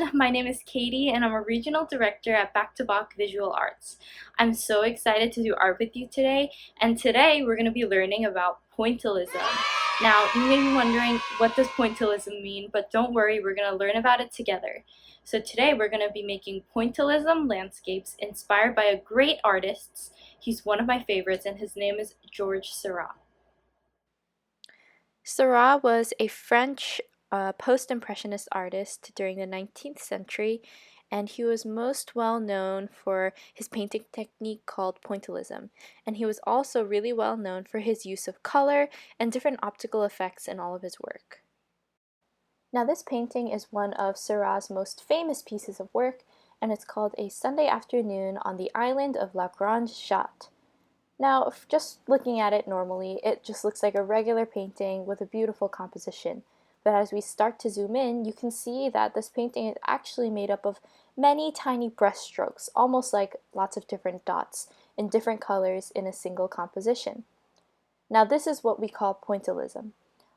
everyone, my name is Katie and I'm a regional director at Bach Visual Arts. I'm so excited to do art with you today, and today we're going to be learning about pointillism. Now, you may be wondering, what does pointillism mean? But don't worry, we're going to learn about it together. So today we're going to be making pointillism landscapes inspired by a great artist. He's one of my favorites and his name is Georges Seurat. Seurat was a French post-impressionist artist during the 19th century, and he was most well known for his painting technique called pointillism. And he was also really well known for his use of color and different optical effects in all of his work. Now, this painting is one of Seurat's most famous pieces of work, and it's called A Sunday Afternoon on the Island of La Grande Jatte. Now, just looking at it normally, it just looks like a regular painting with a beautiful composition. But as we start to zoom in, you can see that this painting is actually made up of many tiny brushstrokes, almost like lots of different dots in different colors in a single composition. Now, this is what we call pointillism.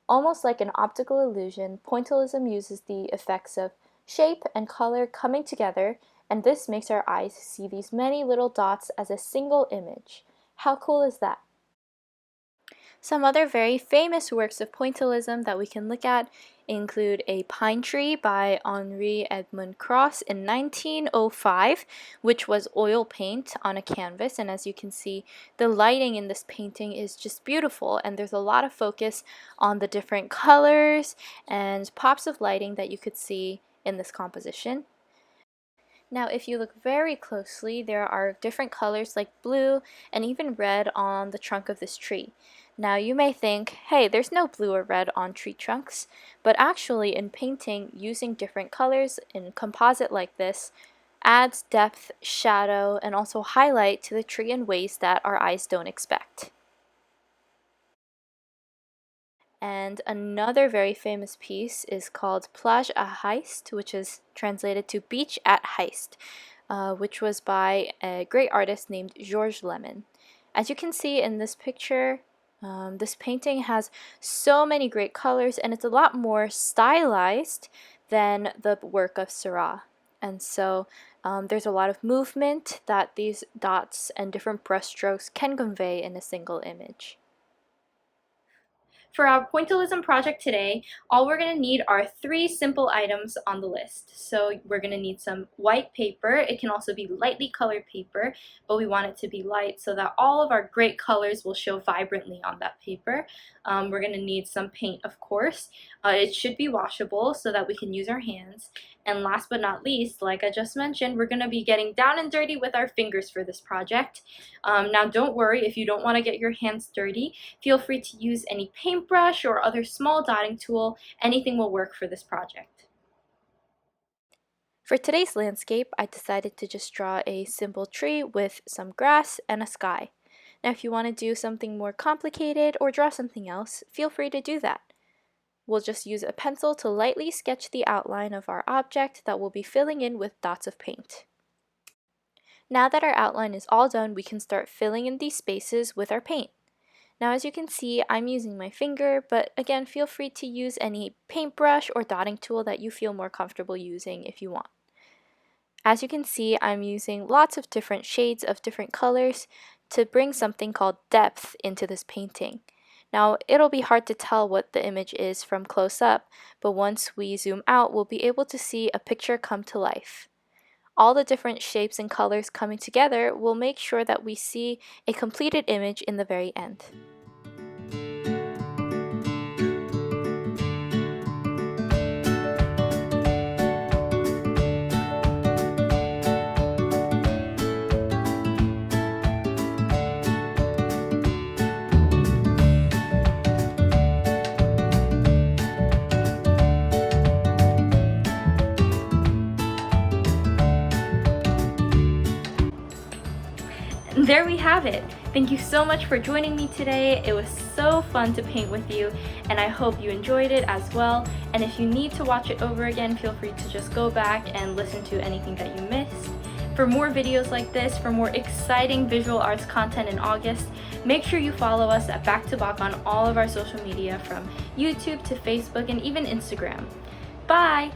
Almost like an optical illusion, pointillism uses the effects of shape and color coming together, and this makes our eyes see these many little dots as a single image. How cool is that? Some other very famous works of pointillism that we can look at include A Pine Tree by Anri Edmund in 1905, which was oil paint on a canvas, and as you can see, the lighting in this painting is just beautiful, and there's a lot of focus on the different colors and pops of lighting that you could see in this composition. Now, if you look very closely, there are different colors like blue and even red on the trunk of this tree. Now, you may think, hey, there's no blue or red on tree trunks, but actually in painting, using different colors in composite like this adds depth, shadow, and also highlight to the tree in ways that our eyes don't expect. And another very famous piece is called Plage à Heist, which is translated to Beach at Heist, which was by a great artist named Georges Lemon. As you can see in this picture, this painting has so many great colors, and it's a lot more stylized than the work of Seurat. And so there's a lot of movement that these dots and different brushstrokes can convey in a single image. For our pointillism project today, all we're going to need are 3 simple items on the list. So we're going to need some white paper. It can also be lightly colored paper, but we want it to be light so that all of our great colors will show vibrantly on that paper. We're going to need some paint, of course. It should be washable so that we can use our hands. And last but not least, like I just mentioned, we're going to be getting down and dirty with our fingers for this project. Now don't worry if you don't want to get your hands dirty. Feel free to use any paintbrush or other small dotting tool. Anything will work for this project. For today's landscape, I decided to just draw a simple tree with some grass and a sky. Now if you want to do something more complicated or draw something else, feel free to do that. We'll just use a pencil to lightly sketch the outline of our object that we'll be filling in with dots of paint. Now that our outline is all done, we can start filling in these spaces with our paint. Now as you can see, I'm using my finger, but again, feel free to use any paintbrush or dotting tool that you feel more comfortable using if you want. As you can see, I'm using lots of different shades of different colors to bring something called depth into this painting. Now, it'll be hard to tell what the image is from close up, but once we zoom out, we'll be able to see a picture come to life. All the different shapes and colors coming together will make sure that we see a completed image in the very end. There we have it. Thank you so much for joining me today. It was so fun to paint with you, and I hope you enjoyed it as well. And if you need to watch it over again, feel free to just go back and listen to anything that you missed. For more videos like this, for more exciting visual arts content in August, make sure you follow us at Back to Bach on all of our social media, from YouTube to Facebook and even Instagram. Bye!